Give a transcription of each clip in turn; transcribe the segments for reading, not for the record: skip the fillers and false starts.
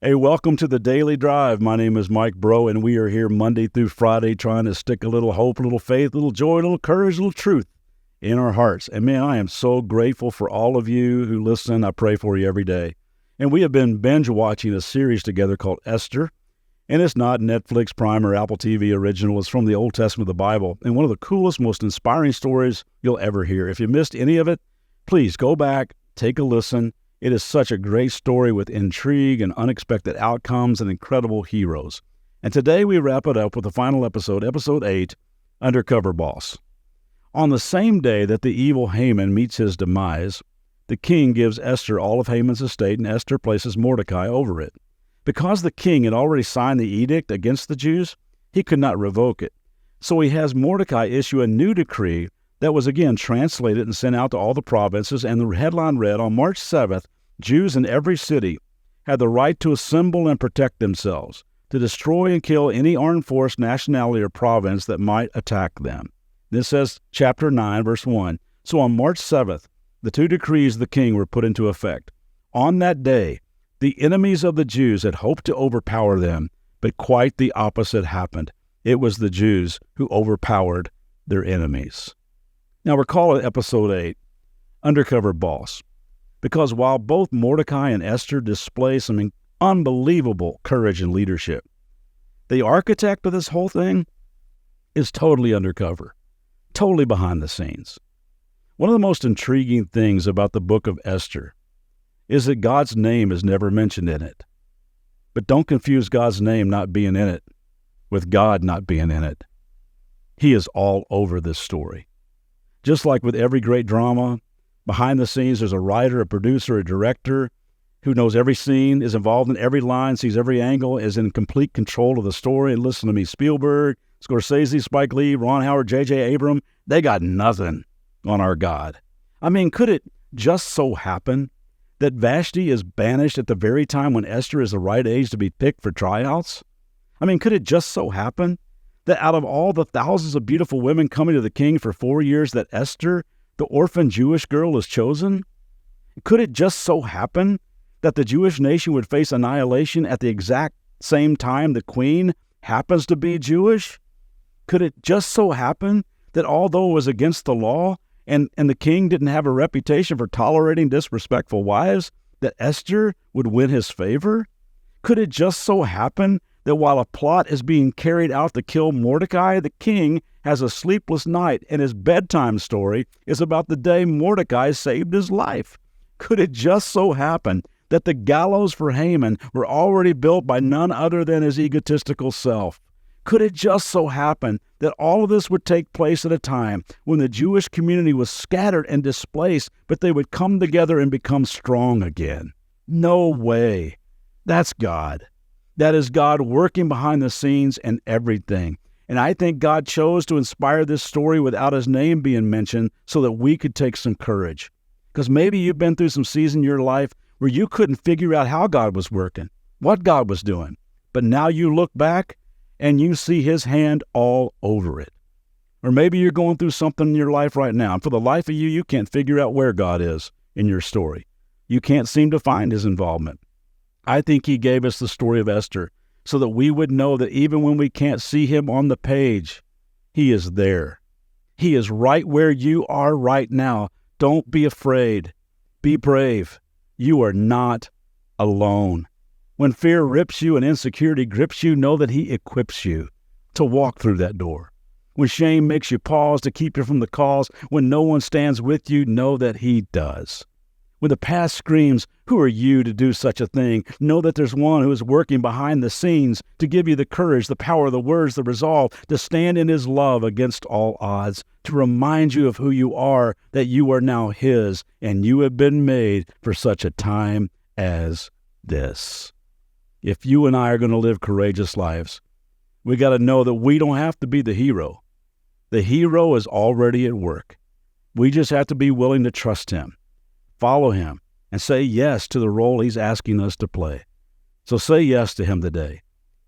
Hey, welcome to the Daily Drive. My name is Mike Bro, and we are here Monday through Friday trying to stick a little hope, a little faith, a little joy, a little courage, a little truth in our hearts. And man, I am so grateful for all of you who listen. I pray for you every day. And we have been binge watching a series together called Esther. And it's not Netflix, Prime, or Apple TV original. It's from the Old Testament of the Bible. And one of the coolest, most inspiring stories you'll ever hear. If you missed any of it, please go back, take a listen. It is such a great story with intrigue and unexpected outcomes and incredible heroes. And today we wrap it up with the final episode, episode 8, Undercover Boss. On the same day that the evil Haman meets his demise, the king gives Esther all of Haman's estate, and Esther places Mordecai over it. Because the king had already signed the edict against the Jews, he could not revoke it. So he has Mordecai issue a new decree that was again translated and sent out to all the provinces, and the headline read, on March 7th, Jews in every city had the right to assemble and protect themselves, to destroy and kill any armed force, nationality, or province that might attack them. This says, chapter 9, verse 1. So on March 7th, the two decrees of the king were put into effect. On that day, the enemies of the Jews had hoped to overpower them, but quite the opposite happened. It was the Jews who overpowered their enemies. Now recall episode 8, Undercover Boss, because while both Mordecai and Esther display some unbelievable courage and leadership, the architect of this whole thing is totally undercover, totally behind the scenes. One of the most intriguing things about the book of Esther is that God's name is never mentioned in it. But don't confuse God's name not being in it with God not being in it. He is all over this story. Just like with every great drama, behind the scenes there's a writer, a producer, a director who knows every scene, is involved in every line, sees every angle, is in complete control of the story. And listen to me, Spielberg, Scorsese, Spike Lee, Ron Howard, J.J. Abrams, they got nothing on our God. I mean, could it just so happen that Vashti is banished at the very time when Esther is the right age to be picked for tryouts? I mean, could it just so happen that out of all the thousands of beautiful women coming to the king for 4 years, that Esther, the orphan Jewish girl, is chosen? Could it just so happen that the Jewish nation would face annihilation at the exact same time the queen happens to be Jewish? Could it just so happen that although it was against the law and the king didn't have a reputation for tolerating disrespectful wives, that Esther would win his favor? Could it just so happen that while a plot is being carried out to kill Mordecai, the king has a sleepless night and his bedtime story is about the day Mordecai saved his life? Could it just so happen that the gallows for Haman were already built by none other than his egotistical self? Could it just so happen that all of this would take place at a time when the Jewish community was scattered and displaced, but they would come together and become strong again? No way. That's God. That is God working behind the scenes and everything. And I think God chose to inspire this story without his name being mentioned so that we could take some courage. Because maybe you've been through some season in your life where you couldn't figure out how God was working, what God was doing. But now you look back and you see his hand all over it. Or maybe you're going through something in your life right now, and for the life of you, you can't figure out where God is in your story. You can't seem to find his involvement. I think he gave us the story of Esther so that we would know that even when we can't see him on the page, he is there. He is right where you are right now. Don't be afraid. Be brave. You are not alone. When fear rips you and insecurity grips you, know that he equips you to walk through that door. When shame makes you pause to keep you from the cause, when no one stands with you, know that he does. When the past screams, who are you to do such a thing? Know that there's one who is working behind the scenes to give you the courage, the power, the words, the resolve to stand in his love against all odds, to remind you of who you are, that you are now his, and you have been made for such a time as this. If you and I are going to live courageous lives, we got to know that we don't have to be the hero. The hero is already at work. We just have to be willing to trust him, follow him, and say yes to the role he's asking us to play. So say yes to him today.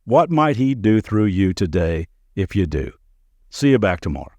What might he do through you today if you do? See you back tomorrow.